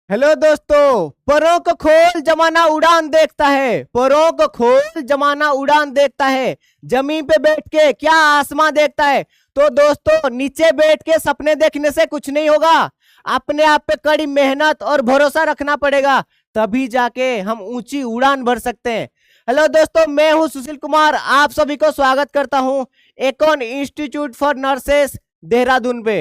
Hello दोस्तों, परों को खोल जमाना उड़ान देखता है। परों को खोल जमाना उड़ान देखता है। जमीन पे बैठ के क्या आसमां देखता है। तो दोस्तों, नीचे बैठ के सपने देखने से कुछ नहीं होगा। अपने आप पे कड़ी मेहनत और भरोसा रखना पड़ेगा, तभी जाके हम ऊंची उड़ान भर सकते हैं। हेलो दोस्तों, मैं हूं सुशील कुमार। आप सभी को स्वागत करता हूं एकॉन इंस्टीट्यूट फॉर नर्सेस देहरादून पे।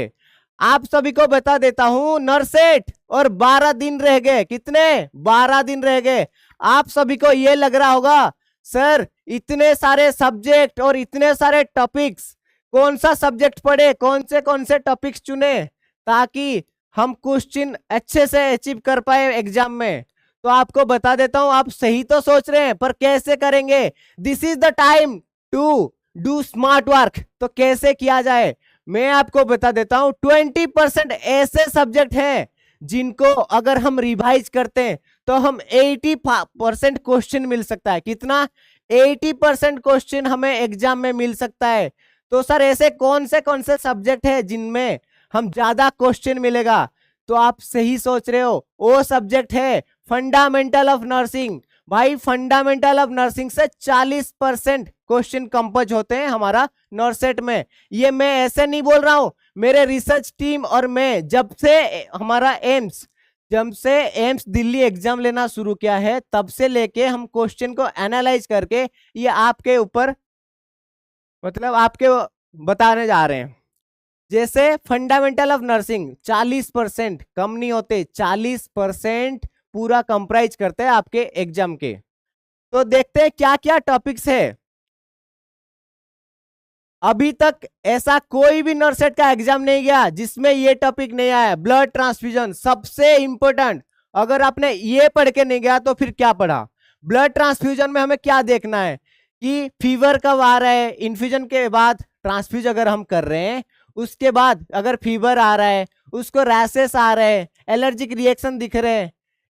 आप सभी को बता देता हूं, नर्सेट और 12 दिन रह गए। कितने? 12 दिन रह गए। आप सभी को ये लग रहा होगा, सर इतने सारे सब्जेक्ट और इतने सारे टॉपिक्स, कौन सा सब्जेक्ट पढ़े, कौन से टॉपिक्स चुने ताकि हम क्वेश्चन अच्छे से अचीव कर पाए एग्जाम में। तो आपको बता देता हूं, आप सही तो सोच रहे हैं, पर कैसे करेंगे? This is the time to do smart work. तो कैसे किया जाए, मैं आपको बता देता हूं। 20% ऐसे सब्जेक्ट हैं जिनको अगर हम रिवाइज करते हैं तो हम 80% क्वेश्चन मिल सकता है। कितना? 80% क्वेश्चन हमें एग्जाम में मिल सकता है। तो सर ऐसे कौन से सब्जेक्ट है जिनमें हम ज्यादा क्वेश्चन मिलेगा? तो आप सही सोच रहे हो, वो सब्जेक्ट है फंडामेंटल ऑफ नर्सिंग। भाई, फंडामेंटल ऑफ नर्सिंग से 40% क्वेश्चन कंपोज होते हैं हमारा नर्सेट में। ये मैं ऐसे नहीं बोल रहा हूं, मेरे रिसर्च टीम और मैं जब से एम्स दिल्ली एग्जाम लेना शुरू किया है, तब से लेके हम क्वेश्चन को एनालाइज करके ये आपके ऊपर आपके बताने जा रहे हैं। जैसे फंडामेंटल ऑफ नर्सिंग 40%, कम नहीं होते, 40% पूरा कंप्राइज करते हैं आपके एग्जाम के। तो देखते हैं क्या क्या टॉपिक्स है। अभी तक ऐसा कोई भी नर्सेट का एग्जाम नहीं गया जिसमें ये टॉपिक नहीं आया। ब्लड ट्रांसफ्यूजन सबसे इंपॉर्टेंट। अगर आपने ये पढ़ के नहीं गया तो फिर क्या पढ़ा? ब्लड ट्रांसफ्यूजन में हमें क्या देखना है कि फीवर कब आ रहा है, इन्फ्यूजन के बाद ट्रांसफ्यूज अगर हम कर रहे हैं, उसके बाद अगर फीवर आ रहा है, उसको रैसेस आ रहे हैं, एलर्जिक रिएक्शन दिख रहे हैं,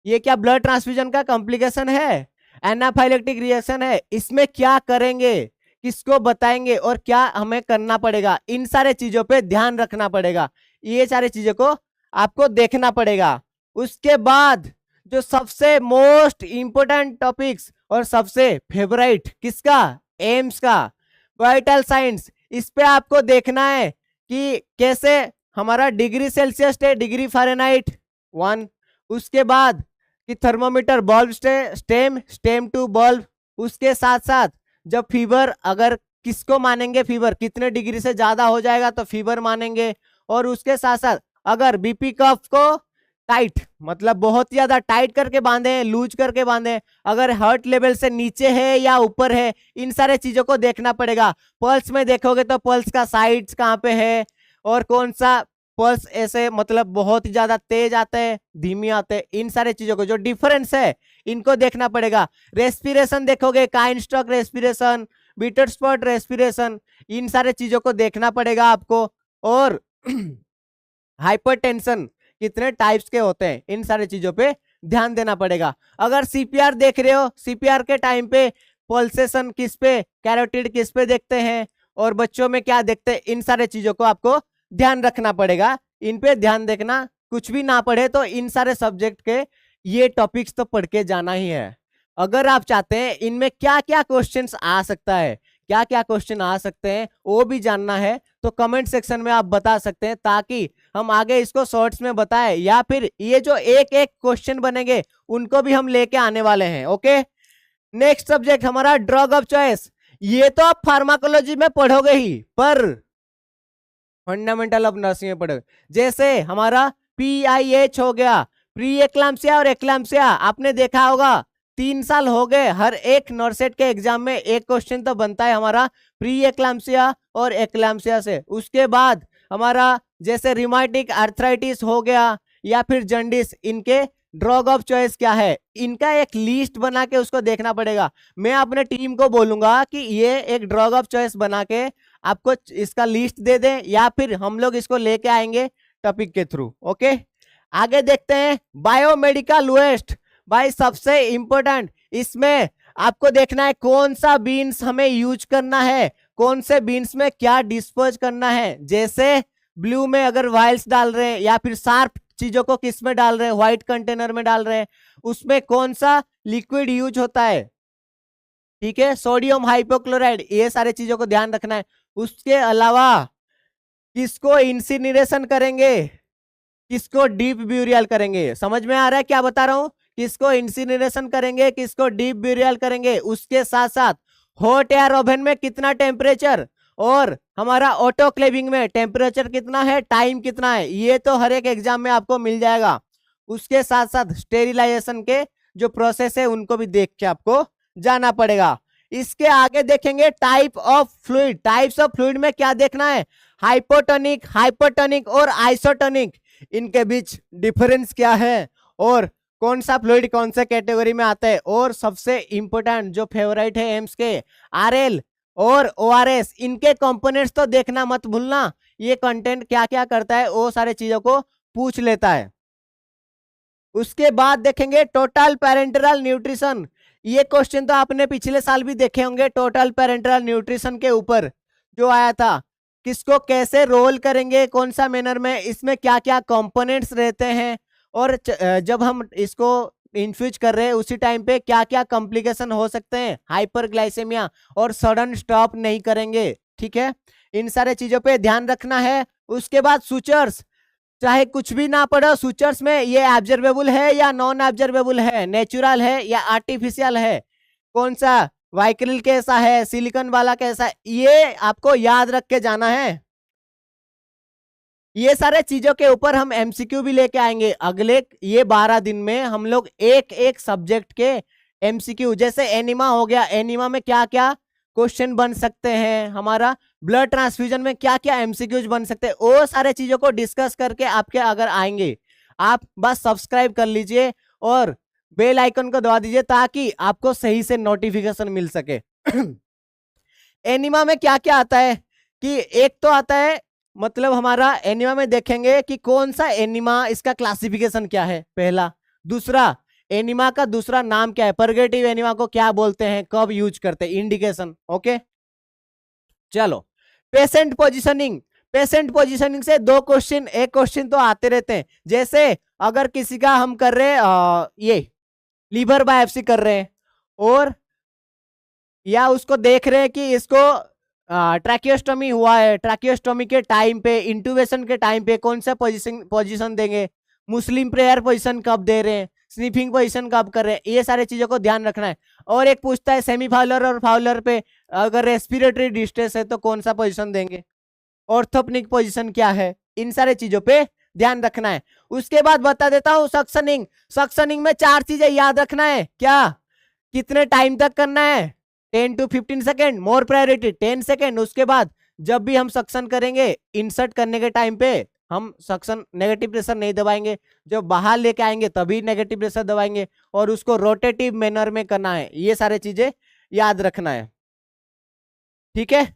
ये क्या ब्लड ट्रांसफ्यूजन का कॉम्प्लिकेशन है? एनाफाइलेक्टिक रिएक्शन है? इसमें क्या करेंगे, किसको बताएंगे और क्या हमें करना पड़ेगा? इन सारे चीजों पे ध्यान रखना पड़ेगा। ये सारे चीजों को आपको देखना पड़ेगा। उसके बाद जो सबसे मोस्ट इंपोर्टेंट टॉपिक्स और सबसे फेवरेट किसका? एम्स का, वाइटल साइंस। इस पे आपको देखना है कि कैसे हमारा डिग्री सेल्सियस है, डिग्री फ़ारेनहाइट 1। उसके बाद कि thermometer, bulb stem to bulb. उसके साथ साथ जब फीवर, अगर किसको मानेंगे फीवर, कितने डिग्री से ज्यादा हो जाएगा तो फीवर मानेंगे। और उसके साथ साथ अगर बीपी कफ को टाइट, बहुत ज्यादा टाइट करके बांधे, लूज करके बांधे, अगर हार्ट लेवल से नीचे है या ऊपर है, इन सारे चीजों को देखना पड़ेगा। पल्स में देखोगे तो पल्स का साइड्स कहाँ पे है और कौन सा पल्स ऐसे बहुत ही ज्यादा तेज आते हैं, धीमी आते हैं, इन सारे चीजों को जो डिफरेंस है इनको देखना पड़ेगा। रेस्पिरेशन देखोगे, काइनस्टॉक रेस्पिरेशन, बीटर स्पॉट रेस्पिरेशन, इन सारे चीजों को देखना पड़ेगा आपको। और हाइपरटेंशन कितने टाइप्स के होते हैं, इन सारे चीजों पे ध्यान देना पड़ेगा। अगर सीपीआर देख रहे हो, सीपीआर के टाइम पे पल्सेशन किस पे, कैरोटिड किस पे देखते हैं और बच्चों में क्या देखते हैं, इन सारे चीजों को आपको ध्यान रखना पड़ेगा। इन पे ध्यान देखना, कुछ भी ना पढ़े तो इन सारे सब्जेक्ट के ये टॉपिक्स तो पढ़ के जाना ही है। अगर आप चाहते हैं इनमें क्या क्या क्वेश्चंस आ सकता है, क्या क्या क्वेश्चन आ सकते हैं वो भी जानना है, तो कमेंट सेक्शन में आप बता सकते हैं, ताकि हम आगे इसको शॉर्ट्स में बताएं, या फिर ये जो एक एक क्वेश्चन बनेंगे उनको भी हम लेके आने वाले हैं। ओके, नेक्स्ट सब्जेक्ट हमारा ड्रग ऑफ चॉइस। ये तो आप फार्माकोलॉजी में पढ़ोगे ही, पर फंडामेंटल ऑफ नर्सिंग में पढ़ोगे। जैसे हमारा PIH हो गया, प्री एक्लैम्सिया और एक्लैम्सिया, आपने देखा होगा 3 साल हो गए, हर एक नर्सेट के एग्जाम में एक क्वेश्चन तो बनता है हमारा प्री एक्लैम्सिया और एक्लैम्सिया से। उसके बाद हमारा जैसे रिमाटिक आर्थराइटिस हो गया या फिर जंडिस, इनके ड्रग ऑफ चॉइस क्या है, इनका एक लिस्ट बना के उसको देखना पड़ेगा। मैं अपने टीम को बोलूंगा कि ये एक ड्रग ऑफ चॉइस बना के आपको इसका लिस्ट दे दें, या फिर हम लोग इसको लेके आएंगे टॉपिक के थ्रू। ओके, आगे देखते हैं बायोमेडिकल वेस्ट। भाई सबसे इंपॉर्टेंट, इसमें आपको देखना है कौन सा बीन्स हमें यूज करना है, कौन से बीन्स में क्या डिस्पोज करना है। जैसे ब्लू में अगर वाइल्स डाल रहे हैं या फिर शार्प चीजों को किस में डाल रहे हैं, व्हाइट कंटेनर में डाल रहे हैं, उसमें कौन सा लिक्विड यूज होता है, ठीक है, सोडियम हाइपोक्लोराइड, ये सारे चीजों को ध्यान रखना है। उसके अलावा किसको इंसिनरेशन करेंगे, किसको डीप ब्यूरियल करेंगे, समझ में आ रहा है क्या बता रहा हूं, किसको इंसिनरेशन करेंगे, किसको डीप ब्यूरियल करेंगे। उसके साथ साथ हॉट एयर ओवन में कितना टेम्परेचर और हमारा ऑटोक्लेविंग में टेम्परेचर कितना है, टाइम कितना है, ये तो हर एक एग्जाम में आपको मिल जाएगा। उसके साथ साथ स्टेरिलाइजेशन के जो प्रोसेस है उनको भी देख के आपको जाना पड़ेगा। इसके आगे देखेंगे type of fluid. Types of fluid में क्या देखना है, हाइपोटोनिक, हाइपोटोनिक और आइसोटोनिक, इनके बीच डिफरेंस क्या है और कौन सा फ्लूइड कौन से कैटेगरी में आता है। और सबसे इंपॉर्टेंट जो फेवरेट है एम्स के, आरएल और ओआरएस, इनके कंपोनेंट्स तो देखना मत भूलना, ये कंटेंट क्या क्या करता है वो सारे चीजों को पूछ लेता है। उसके बाद देखेंगे टोटल पेरेंटल न्यूट्रिशन। ये क्वेश्चन तो आपने पिछले साल भी देखे होंगे, टोटल पेरेंटल न्यूट्रिशन के ऊपर जो आया था, किसको कैसे रोल करेंगे, कौन सा मैनर में, इसमें क्या क्या कंपोनेंट्स रहते हैं और जब हम इसको इन्फ्यूज कर रहे हैं उसी टाइम पे क्या क्या कॉम्प्लिकेशन हो सकते हैं, हाइपरग्लाइसेमिया, और सडन स्टॉप नहीं करेंगे, ठीक है, इन सारे चीजों पे ध्यान रखना है। उसके बाद सुचर्स, चाहे कुछ भी ना पढ़ो, सुचर्स में ये ऑब्जर्वेबल है या नॉन ऑब्जर्वेबल है, नेचुरल है या आर्टिफिशियल है, कौन सा वाइक्रिल कैसा है, सिलिकॉन वाला कैसा है, ये आपको याद रख के जाना है। ये सारे चीजों के ऊपर हम एमसीक्यू भी लेके आएंगे अगले ये 12 दिन में। हम लोग एक एक सब्जेक्ट के एमसीक्यू, जैसे एनीमा हो गया, एनीमा में क्या क्या क्वेश्चन बन सकते हैं, हमारा ब्लड ट्रांसफ्यूजन में क्या क्या एमसीक्यूज बन सकते हैं, वो सारे चीजों को डिस्कस करके आपके अगर आएंगे, आप बस सब्सक्राइब कर लीजिए और बेल आइकन को दबा दीजिए ताकि आपको सही से नोटिफिकेशन मिल सके। एनीमा में क्या क्या आता है कि एक तो आता है, मतलब हमारा एनीमा में देखेंगे कि कौन सा एनीमा, इसका क्लासिफिकेशन क्या है पहला, दूसरा एनीमा का दूसरा नाम क्या है, परगेटिव एनीमा को क्या बोलते हैं, कब यूज करते हैं, इंडिकेशन, ओके। चलो पेशेंट पोजीशनिंग, पेशेंट पोजीशनिंग से दो क्वेश्चन, एक क्वेश्चन तो आते रहते हैं, जैसे अगर किसी का हम कर रहे हैं ये लीवर बायोप्सी कर रहे हैं और या उसको देख रहे हैं कि इसको ट्रैकियोस्टोमी हुआ है, ट्रैकियोस्टोमी के टाइम पे, इंटुबेशन के टाइम पे कौन सा पोजीशन देंगे, मुस्लिम प्रेयर पोजीशन कब दे रहे हैं, स्निफिंग पोजीशन कब कर रहे हैं, ये सारे चीजों को ध्यान रखना है। और एक पूछता है सेमी फाउलर और फाउलर पे अगर रेस्पिरेटरी डिस्ट्रेस है तो कौन सा पोजीशन देंगे, ऑर्थोपेनिक पोजीशन क्या है, इन सारे चीजों पे ध्यान रखना है। उसके बाद बता देता हूँ सक्शनिंग। सक्शनिंग में 4 चीजें याद रखना है, क्या, कितने टाइम तक करना है, 10 to 15 second, more priority 10 second. उसके बाद जब भी हम सक्शन करेंगे, इंसर्ट करने के टाइम पे हम सक्शन नेगेटिव प्रेशर नहीं दबाएंगे, जब बाहर लेके आएंगे तभी नेगेटिव प्रेशर दबाएंगे, और उसको रोटेटिव मैनर में करना है, ये सारे चीजें याद रखना है, ठीक है।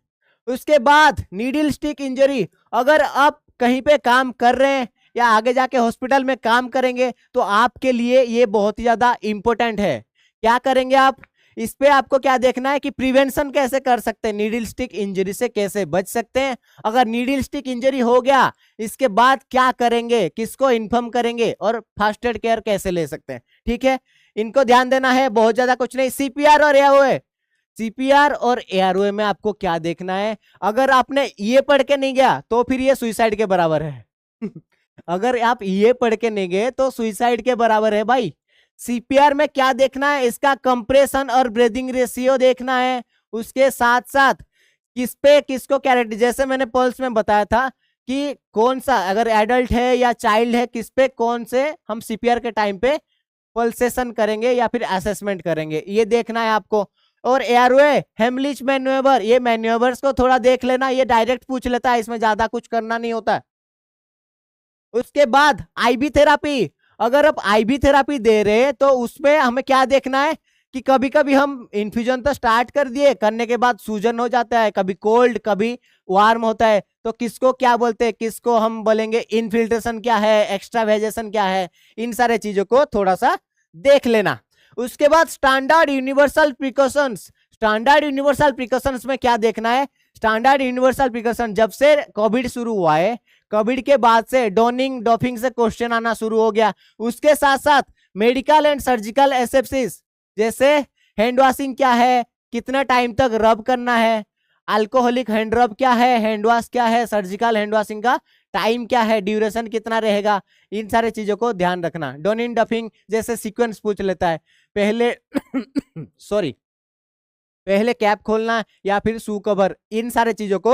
उसके बाद नीडल स्टिक इंजरी, अगर आप कहीं पे काम कर रहे हैं या आगे जाके हॉस्पिटल में काम करेंगे तो आपके लिए ये बहुत ही ज्यादा इंपॉर्टेंट है। क्या करेंगे आप, इस पे आपको क्या देखना है कि प्रिवेंशन कैसे कर सकते हैं, नीडल स्टिक इंजरी से कैसे बच सकते हैं, अगर नीडल स्टिक इंजरी हो गया इसके बाद क्या करेंगे, किसको इन्फॉर्म करेंगे और फर्स्ट एड केयर कैसे ले सकते हैं, ठीक है, इनको ध्यान देना है, बहुत ज्यादा कुछ नहीं। सीपीआर और एआरओए, सीपीआर और एआरओए में आपको क्या देखना है, अगर आपने ये पढ़ के नहीं गया तो फिर ये सुइसाइड के बराबर है। अगर आप ये पढ़ के नहीं गए तो सुइसाइड के बराबर है भाई। सीपीआर में क्या देखना है, इसका कंप्रेशन और ब्रीदिंग रेशियो देखना है, उसके साथ साथ किस पे किसको क्या, जैसे मैंने पल्स में बताया था कि कौन सा अगर एडल्ट है या चाइल्ड है, किस पे कौन से हम सीपीआर के टाइम पे पल्सेशन करेंगे या फिर असेसमेंट करेंगे, ये देखना है आपको। और एयरवे हेमलिच मैन्यूवर, ये मैन्यूवर्स को थोड़ा देख लेना, ये डायरेक्ट पूछ लेता है, इसमें ज्यादा कुछ करना नहीं होता। उसके बाद आईवी थेरापी, अगर आप आईवी थेरापी दे रहे हैं तो उसमें हमें क्या देखना है कि कभी कभी हम इन्फ्यूजन तो स्टार्ट कर दिए, करने के बाद सूजन हो जाता है, कभी कोल्ड कभी वार्म होता है, तो किसको क्या बोलते हैं, किसको हम बोलेंगे इनफिल्ट्रेशन क्या है, एक्स्ट्रावेजेशन क्या है, इन सारे चीजों को थोड़ा सा देख लेना। उसके बाद standard universal precautions, standard universal precautions में क्या देखना है, स्टैंडर्ड यूनिवर्सल प्रिकॉशन, जब से कोविड शुरू हुआ है कोविड के बाद से डोनिंग डॉफिंग से क्वेश्चन आना शुरू हो गया। उसके साथ साथ मेडिकल एंड सर्जिकल एसेप्सिस, जैसे हैंड वॉशिंग क्या है, कितना टाइम तक रब करना है, अल्कोहलिक हैंड रब क्या है, हैंड वॉश क्या है, सर्जिकल हैंड वॉशिंग का टाइम क्या है, ड्यूरेशन कितना रहेगा, इन सारे चीजों को ध्यान रखना। डोनिंग डफिंग जैसे सीक्वेंस पूछ लेता है, पहले सॉरी पहले कैप खोलना या फिर शू कवर, इन सारे चीजों को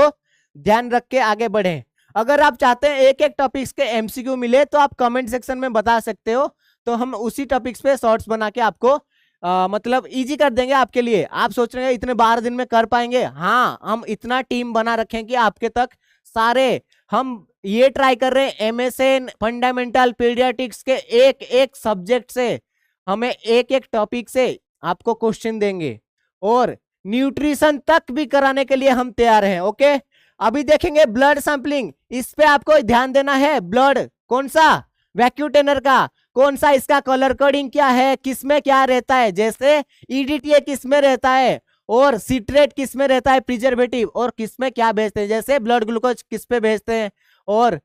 ध्यान रख के आगे बढ़े। अगर आप चाहते हैं एक एक टॉपिक्स के एमसीक्यू मिले तो आप कमेंट सेक्शन में बता सकते हो, तो हम उसी टॉपिक्स पे शॉर्ट्स बना के आपको मतलब इजी कर देंगे आपके लिए। आप सोच रहे हैं इतने 12 दिन में कर पाएंगे? हाँ, हम इतना टीम बना रखें कि आपके तक सारे, हम ये ट्राई कर रहे हैं एमएसएन फंडामेंटल पीडियाट्रिक्स के एक एक सब्जेक्ट से, हमें एक एक टॉपिक से आपको क्वेश्चन देंगे, और न्यूट्रिशन तक भी कराने के लिए हम तैयार हैं। ओके, अभी देखेंगे ब्लड सैंपलिंग, इस पे आपको ध्यान देना है। ब्लड कौन सा, वैक्यूटेनर का कौन सा, इसका कलर कोडिंग क्या है, किसमें क्या रहता है, जैसे ईडीटीए किसमें रहता है, और सीट्रेट किसमें रहता है प्रिजर्वेटिव, और किसमें क्या भेजते हैं, जैसे ब्लड ग्लूकोज किस पे भेजते हैं, और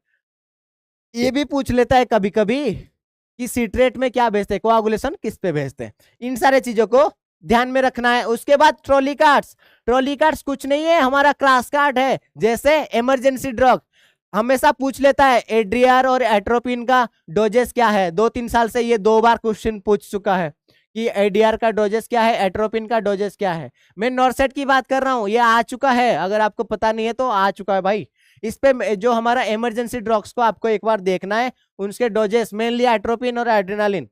ये भी पूछ लेता है कभी कभी कि सीट्रेट में क्या भेजते हैं, कोआगुलेशन किस पे भेजते हैं। इन सारे चीजों को ध्यान में रखना है। उसके बाद ट्रॉली कार्ड्स, ट्रॉली कार्ड्स कुछ नहीं है, हमारा क्रॉस कार्ड है। जैसे इमरजेंसी ड्रग हमेशा पूछ लेता है, एड्रियर और एट्रोपिन का डोजेस क्या है, 2-3 साल से ये 2 बार क्वेश्चन पूछ चुका है कि एडीआर का डोजेस क्या है, एट्रोपिन का डोजेस क्या है। मैं नॉर्सेट की बात कर रहा हूँ, ये आ चुका है, अगर आपको पता नहीं है तो आ चुका है भाई। इस पे जो हमारा इमरजेंसी ड्रग्स को आपको एक बार देखना है, उनके डोजेस मेनली एट्रोपिन और एड्रेनालिन।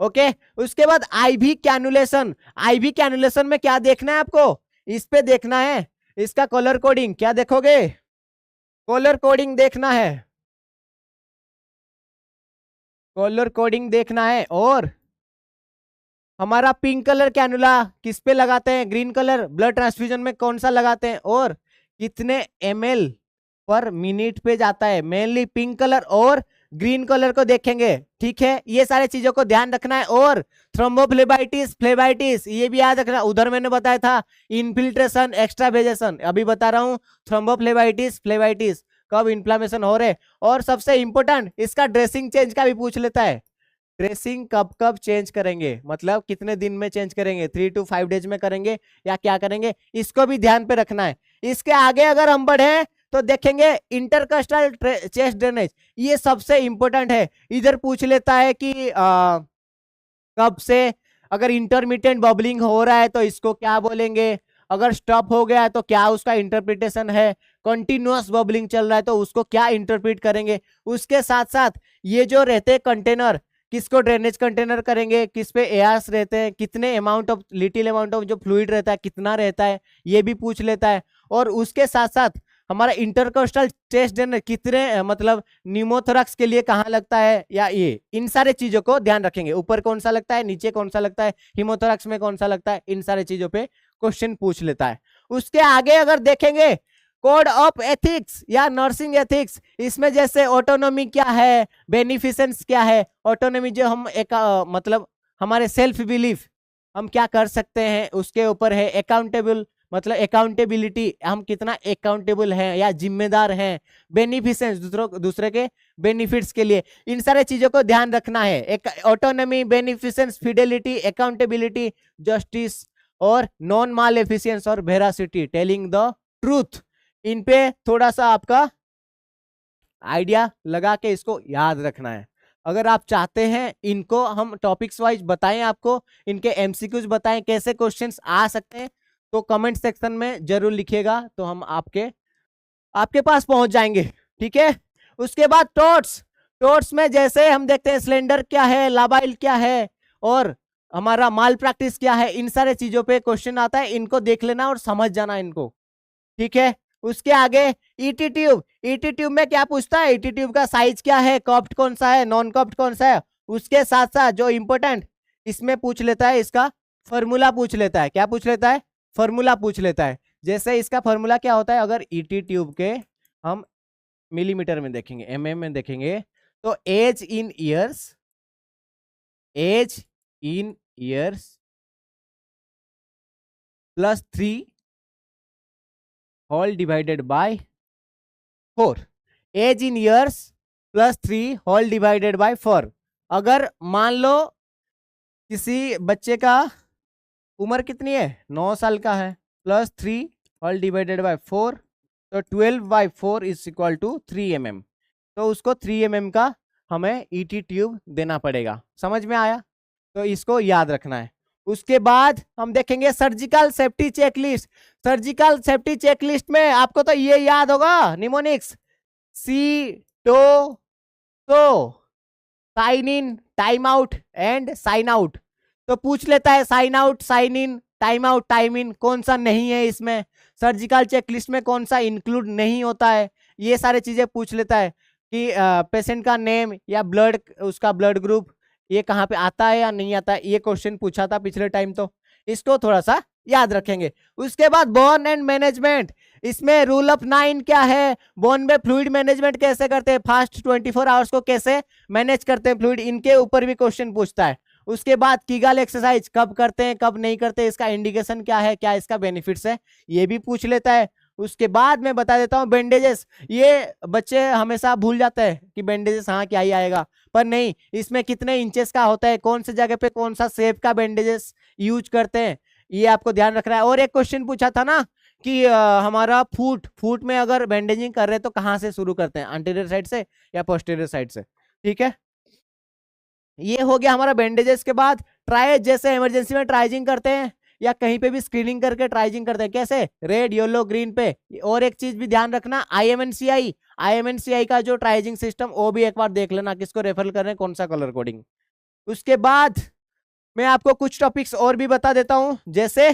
ओके, उसके बाद आईवी कैनुलेशन, आईवी कैनुलेशन में क्या देखना है आपको, इस पे देखना है, इसका कलर कोडिंग क्या देखोगे, कलर कोडिंग देखना है, कलर कोडिंग देखना है। और हमारा पिंक कलर कैनुला किस पे लगाते हैं, ग्रीन कलर ब्लड ट्रांसफ्यूजन में कौन सा लगाते हैं, और कितने ml पर मिनट पे जाता है, मेनली पिंक कलर और ग्रीन कलर को देखेंगे। ठीक है, ये सारे चीजों को ध्यान रखना है। और थ्रोम्बोफ्लेबाइटिस, फ्लेबाइटिस ये भी याद रखना, उधर मैंने बताया था इनफिल्ट्रेशन एक्स्ट्रावेजेशन, अभी बता रहा हूँ थ्रोम्बोफ्लेबाइटिस फ्लेबाइटिस कब इन्फ्लामेशन हो रहे। और सबसे इंपॉर्टेंट इसका ड्रेसिंग चेंज का भी पूछ लेता है, ड्रेसिंग कब कब चेंज करेंगे, मतलब कितने दिन में चेंज करेंगे, 3 to 5 डेज में करेंगे या क्या करेंगे, इसको भी ध्यान पे रखना है। इसके आगे अगर हम बढ़े तो देखेंगे इंटरकस्टल चेस्ट ड्रेनेज, ये सबसे इंपॉर्टेंट है। इधर पूछ लेता है कि कब से, अगर इंटरमिटेंट बबलिंग हो रहा है तो इसको क्या बोलेंगे, अगर स्टॉप हो गया है तो क्या उसका इंटरप्रिटेशन है, कंटिन्यूअस बबलिंग चल रहा है तो उसको क्या इंटरप्रिट करेंगे। उसके साथ साथ ये जो रहते हैं कंटेनर, किसको ड्रेनेज कंटेनर करेंगे, किस पे एयर्स रहते हैं, कितने amount of little amount of जो फ्लूइड रहता है कितना रहता है, ये भी पूछ लेता है। और उसके साथ साथ हमारा इंटरकोस्टल चेस्ट ड्रेनेज कितने मतलब न्यूमोथोरैक्स के लिए कहाँ लगता है, या ये इन सारे चीजों को ध्यान रखेंगे, ऊपर कौन सा लगता है, नीचे कौन सा लगता है, हीमोथोरैक्स में कौन सा लगता है, इन सारे चीजों पे क्वेश्चन पूछ लेता है। उसके आगे अगर देखेंगे कोड ऑफ एथिक्स या नर्सिंग एथिक्स, इसमें जैसे ऑटोनॉमी क्या है, बेनिफिसेंस क्या है। ऑटोनॉमी जो हम एक मतलब हमारे सेल्फ बिलीफ हम क्या कर सकते हैं उसके ऊपर है। अकाउंटेबल मतलब अकाउंटेबिलिटी, हम कितना अकाउंटेबल हैं या जिम्मेदार हैं। बेनिफिसेंस दूसरे के बेनिफिट्स के लिए, इन सारे चीजों को ध्यान रखना है। एक autonomy, beneficence, Fidelity, accountability, justice और नॉन माल एफिशिएंस और वेरासिटी, टेलिंग द ट्रूथ, इन पे थोड़ा सा आपका आइडिया लगा के इसको याद रखना है। अगर आप चाहते हैं इनको हम टॉपिक्स वाइज बताएं, आपको इनके एमसीक्यूज बताएं, कैसे क्वेश्चंस आ सकते हैं, तो कमेंट सेक्शन में जरूर लिखिएगा, तो हम आपके पास पहुंच जाएंगे। ठीक है, उसके बाद टोट्स, टोट्स में जैसे हम देखते हैं सिलेंडर क्या है, लाबाइल क्या है, और हमारा माल प्रैक्टिस क्या है, इन सारे चीजों पे क्वेश्चन आता है, इनको देख लेना और समझ जाना इनको। ठीक है, उसके आगे ईटी ट्यूब, ईटी ट्यूब में क्या पूछता है, ईटी ट्यूब का साइज क्या है, कॉप्ड कौन सा है, नॉन कॉप्ड कौन सा है। उसके साथ साथ जो इंपॉर्टेंट इसमें पूछ लेता है, इसका फॉर्मूला पूछ लेता है। क्या पूछ लेता है, फॉर्मूला पूछ लेता है। जैसे इसका फॉर्मूला क्या होता है, अगर ईटी ट्यूब के हम मिलीमीटर में देखेंगे, एमएम में देखेंगे, तो age in years, age in years +3 whole divided by 4, age in years plus 3 whole divided by 4। अगर मान लो किसी बच्चे का उम्र कितनी है, 9 साल का है, प्लस 3 होल डिवाइडेड बाय 4, तो 12/4 इज इक्वल टू 3 mm। तो उसको 3 mm का हमें ईटी ट्यूब देना पड़ेगा। समझ में आया? तो इसको याद रखना है। उसके बाद हम देखेंगे surgical safety checklist. Surgical safety checklist में आपको तो ये याद होगा, निमोनिक्स, सी, तो sign in, time out and sign out. तो पूछ लेता है sign out, sign in, time out, time in कौन सा नहीं है इसमें, सर्जिकल चेकलिस्ट में कौन सा इंक्लूड नहीं होता है, ये सारे चीजें पूछ लेता है कि पेशेंट का नेम या ब्लड, उसका ब्लड ग्रुप ये कहाँ पे आता है या नहीं आता है, ये क्वेश्चन पूछा था पिछले टाइम, तो इसको थोड़ा सा याद रखेंगे। उसके बाद बोन एंड मैनेजमेंट, इसमें रूल ऑफ 9 क्या है, बोन में फ्लूइड मैनेजमेंट कैसे करते हैं, फास्ट 24 आवर्स को कैसे मैनेज करते हैं फ्लूइड, इनके ऊपर भी क्वेश्चन पूछता है। उसके बाद कीगल एक्सरसाइज कब करते हैं कब नहीं करते, इसका इंडिकेशन क्या है, क्या इसका बेनिफिट्स है, ये भी पूछ लेता है। उसके बाद मैं बता देता हूँ बैंडेजेस, ये बच्चे हमेशा भूल जाते हैं कि बैंडेजेस हाँ क्या ही आएगा, पर नहीं, इसमें कितने इंचेस का होता है, कौन से जगह पे कौन सा शेप का बैंडेजेस यूज करते हैं, ये आपको ध्यान रखना है। और एक क्वेश्चन पूछा था ना कि हमारा फूट में अगर बैंडेजिंग कर रहे हैं तो कहाँ से शुरू करते हैं, एंटीरियर साइड से या पोस्टीरियर साइड से, ठीक है। ये हो गया हमारा बैंडेजेस के बाद ट्राई, जैसे इमरजेंसी में ट्राइजिंग करते हैं या कहीं पे भी स्क्रीनिंग करके ट्राइजिंग करते हैं, कैसे, रेड येलो ग्रीन पे। और एक चीज भी ध्यान रखना, आईएमएनसीआई का जो ट्राइजिंग सिस्टम, वो भी एक बार देख लेना किसको रेफर कर रहे हैं, कौन सा कलर कोडिंग। उसके बाद मैं आपको कुछ टॉपिक्स और भी बता देता हूं, जैसे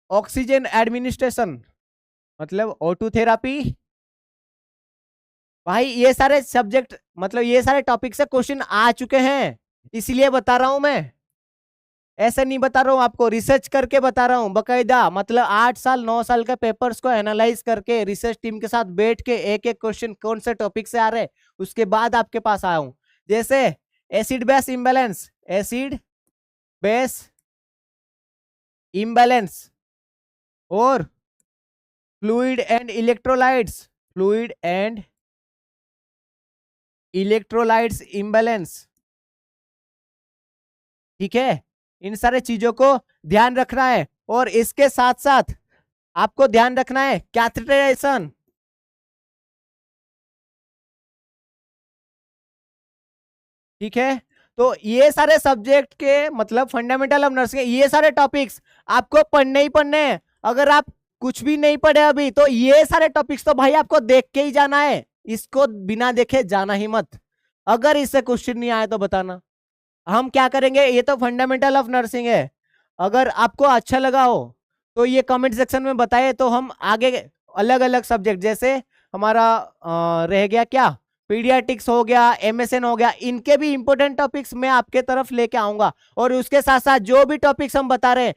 ऑक्सीजन एडमिनिस्ट्रेशन मतलब O2 थेरापी। भाई ये सारे सब्जेक्ट मतलब ये सारे टॉपिक से क्वेश्चन आ चुके हैं, इसलिए बता रहा हूं मैं, ऐसे नहीं बता रहा हूं आपको, रिसर्च करके बता रहा हूं बकायदा, मतलब 8 साल 9 साल के पेपर्स को एनालाइज करके रिसर्च टीम के साथ बैठ के एक एक क्वेश्चन कौन से टॉपिक से आ रहे उसके बाद आपके पास आया हूं। जैसे acid base imbalance, acid base imbalance और fluid and electrolytes, fluid and electrolytes imbalance, ठीक है। इन सारे चीजों को ध्यान रखना है। और इसके साथ साथ आपको ध्यान रखना है कैथेटराइजेशन, ठीक है। तो ये सारे सब्जेक्ट के मतलब फंडामेंटल ऑफ नर्सिंग, ये सारे टॉपिक्स आपको पढ़ने ही पढ़ने हैं। अगर आप कुछ भी नहीं पढ़े अभी तो ये सारे टॉपिक्स तो भाई आपको देख के ही जाना है, इसको बिना देखे जाना ही मत। अगर इससे क्वेश्चन नहीं आए तो बताना, हम क्या करेंगे, ये तो फंडामेंटल ऑफ नर्सिंग है। अगर आपको अच्छा लगा हो तो ये कमेंट सेक्शन में बताइए, तो हम आगे अलग अलग सब्जेक्ट, जैसे हमारा रह गया क्या, पीडियाट्रिक्स हो गया, एमएसएन हो गया, इनके भी इंपॉर्टेंट टॉपिक्स मैं आपके तरफ लेके आऊंगा। और उसके साथ साथ जो भी टॉपिक्स हम बता रहे हैं,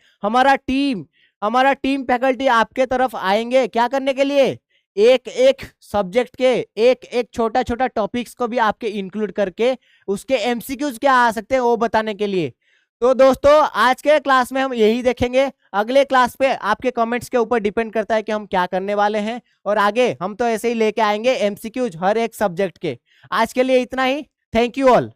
हमारा टीम फैकल्टी आपके तरफ आएंगे क्या करने के लिए, एक एक सब्जेक्ट के एक एक छोटा छोटा टॉपिक्स को भी आपके इंक्लूड करके उसके एमसीक्यूज क्या आ सकते हैं वो बताने के लिए। तो दोस्तों आज के क्लास में हम यही देखेंगे, अगले क्लास पे आपके कमेंट्स के ऊपर डिपेंड करता है कि हम क्या करने वाले हैं, और आगे हम तो ऐसे ही लेके आएंगे एमसीक्यूज हर एक सब्जेक्ट के। आज के लिए इतना ही, थैंक यू ऑल।